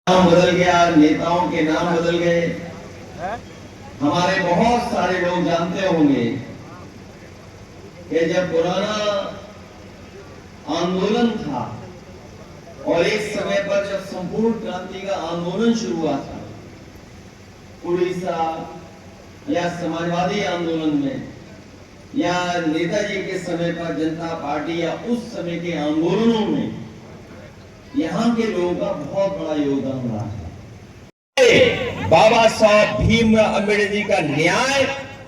नाम बदल गया, नेताओं के नाम बदल गए। हमारे बहुत सारे लोग जानते होंगे कि जब पुराना आंदोलन था और एक समय पर जब संपूर्ण क्रांति का आंदोलन शुरू हुआ था उड़ीसा या समाजवादी आंदोलन में या नेताजी के समय पर जनता पार्टी या उस समय के आंदोलनों में यहाँ के लोगों का बहुत बड़ा योगदान रहा है। बाबा साहब भीमराव अम्बेडकर जी का न्याय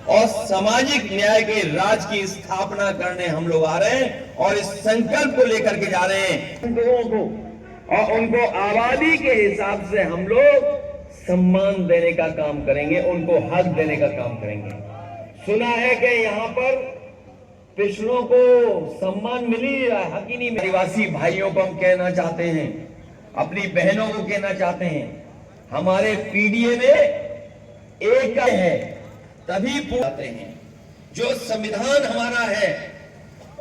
और सामाजिक न्याय के राज की स्थापना करने हम लोग आ रहे हैं और इस संकल्प को लेकर के जा रहे हैं लोगों को, और उनको आबादी के हिसाब से हम लोग सम्मान देने का काम करेंगे, उनको हक देने का काम करेंगे। सुना है कि यहाँ पर पिछड़ों को सम्मान मिल ही रहा है, हक ही नहीं। आदिवासी भाइयों को हम कहना चाहते हैं, अपनी बहनों को कहना चाहते हैं, हमारे पीडीए में एक है तभी पूछते हैं जो संविधान हमारा है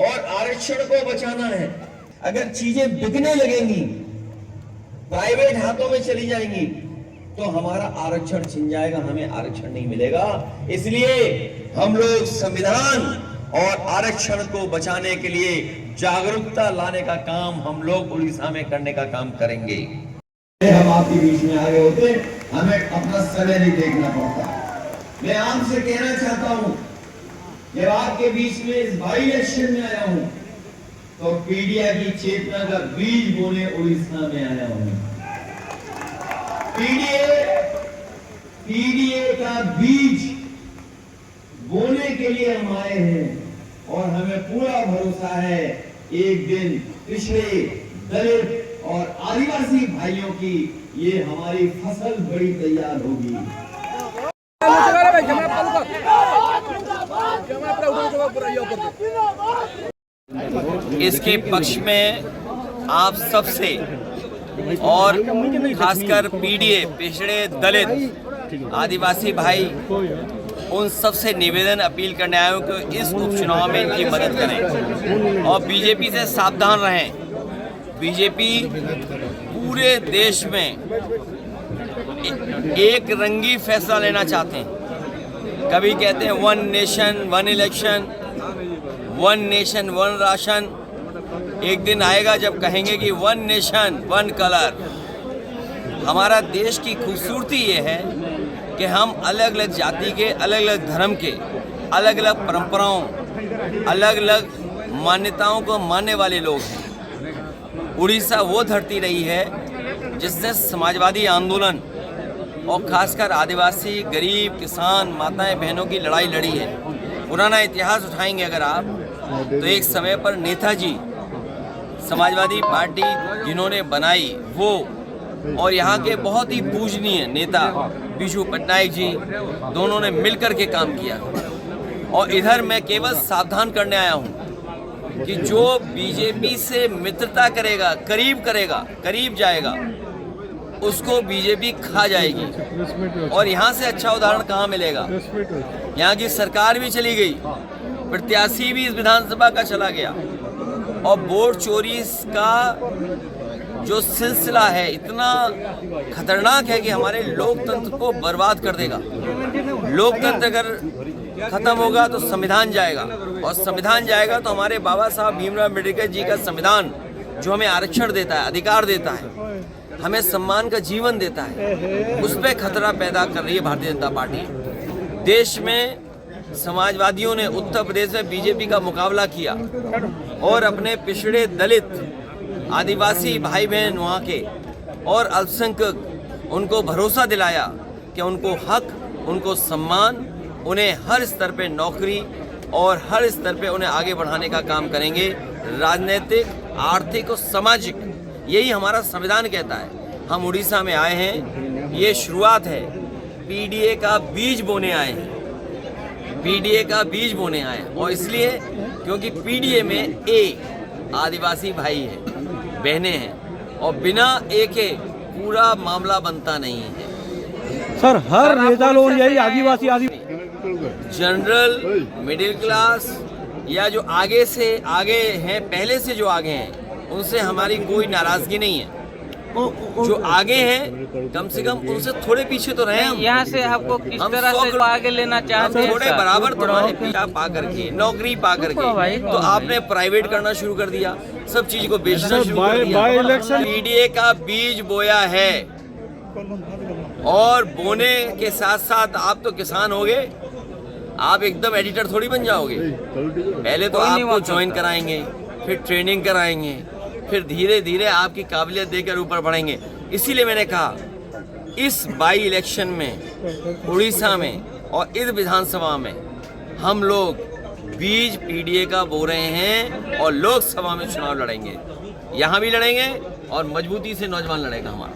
और आरक्षण को बचाना है। अगर चीजें बिकने लगेंगी, प्राइवेट हाथों में चली जाएंगी तो हमारा आरक्षण छिन जाएगा, हमें आरक्षण नहीं मिलेगा। इसलिए हम लोग संविधान और आरक्षण को बचाने के लिए जागरूकता लाने का काम हम लोग उड़ीसा में करने का काम करेंगे। हम आपके बीच में आगे होते, हमें अपना समय नहीं देखना पड़ता। मैं आपसे कहना चाहता हूं, जब आपके बीच में इस बाई इलेक्शन में आया हूं तो पीडिया की चेतना का बीज बोने उड़ीसा में आया हूं। पीडीए का बीज बोने के लिए हम आए हैं और हमें पूरा भरोसा है एक दिन पिछड़े, दलित और आदिवासी भाइयों की ये हमारी फसल बड़ी तैयार होगी। इसके पक्ष में आप सबसे और खासकर पीडीए, पिछड़े, दलित, आदिवासी भाई, उन सबसे निवेदन अपील करने आए हूं कि इस उपचुनाव में इनकी मदद करें और बीजेपी से सावधान रहें। बीजेपी पूरे देश में एक रंगी फैसला लेना चाहते हैं। कभी कहते हैं 1 नेशन 1 इलेक्शन, 1 नेशन 1 राशन। एक दिन आएगा जब कहेंगे कि 1 नेशन 1 कलर। हमारा देश की खूबसूरती ये है कि हम अलग अलग जाति के, अलग अलग धर्म के, अलग अलग परंपराओं, अलग अलग मान्यताओं को मानने वाले लोग हैं। उड़ीसा वो धरती रही है जिसने समाजवादी आंदोलन और खासकर आदिवासी, गरीब, किसान, माताएं, बहनों की लड़ाई लड़ी है। पुराना इतिहास उठाएंगे अगर आप तो एक समय पर नेताजी, समाजवादी पार्टी जिन्होंने बनाई वो, और यहाँ के बहुत ही पूजनीय नेता बिजू पटनायक जी, दोनों ने मिलकर के काम किया। और इधर मैं केवल सावधान करने आया हूँ कि जो बीजेपी से मित्रता करेगा, करीब जाएगा, उसको बीजेपी खा जाएगी। और यहाँ से अच्छा उदाहरण कहाँ मिलेगा? यहाँ की सरकार भी चली गई, प्रत्याशी भी इस विधानसभा का चला गया और वोट चोरी का जो सिलसिला है इतना खतरनाक है कि हमारे लोकतंत्र को बर्बाद कर देगा। लोकतंत्र अगर खत्म होगा तो संविधान जाएगा, और संविधान जाएगा तो हमारे बाबा साहब भीमराव अम्बेडकर जी का संविधान जो हमें आरक्षण देता है, अधिकार देता है, हमें सम्मान का जीवन देता है, उस पर खतरा पैदा कर रही है भारतीय जनता पार्टी। देश में समाजवादियों ने उत्तर प्रदेश में बीजेपी का मुकाबला किया और अपने पिछड़े, दलित, आदिवासी भाई बहन वहाँ के और अल्पसंख्यक, उनको भरोसा दिलाया कि उनको हक, उनको सम्मान, उन्हें हर स्तर पे नौकरी और हर स्तर पे उन्हें आगे बढ़ाने का काम करेंगे। राजनीतिक, आर्थिक और सामाजिक, यही हमारा संविधान कहता है। हम उड़ीसा में आए हैं, ये शुरुआत है। पीडीए का बीज बोने आए हैं, पीडीए का बीज बोने आए हैं। और इसलिए क्योंकि पीडीए में एक आदिवासी भाई है, बहनें हैं, और बिना एक के पूरा मामला बनता नहीं है। सर हर नेता लोग यही आदिवासी जनरल, मिडिल क्लास या जो आगे से आगे हैं, पहले से जो आगे हैं, उनसे हमारी कोई नाराजगी नहीं है। जो आगे हैं कम से कम उनसे थोड़े पीछे तो रहे हम। यहाँ से आपको किस हम तरह 100 से आगे लेना हम चाहते हैं थोड़े सर? बराबर तुम्हारे पीछा पा करके नौकरी पा करके तो आपने प्राइवेट करना शुरू कर दिया, सब चीज को बेचना शुरू कर दिया। पीडीए का बीज बोया है और बोने के साथ साथ आप तो किसान हो गए, आप एकदम एडिटर थोड़ी बन जाओगे। पहले तो आपको ज्वाइन कराएंगे, फिर ट्रेनिंग कराएंगे, फिर धीरे धीरे आपकी काबिलियत देकर ऊपर बढ़ेंगे। इसीलिए मैंने कहा इस बाई इलेक्शन में उड़ीसा में और इस विधानसभा में हम लोग बीज पीडीए का बो रहे हैं और लोकसभा में चुनाव लड़ेंगे, यहाँ भी लड़ेंगे और मजबूती से नौजवान लड़ेगा हमारा।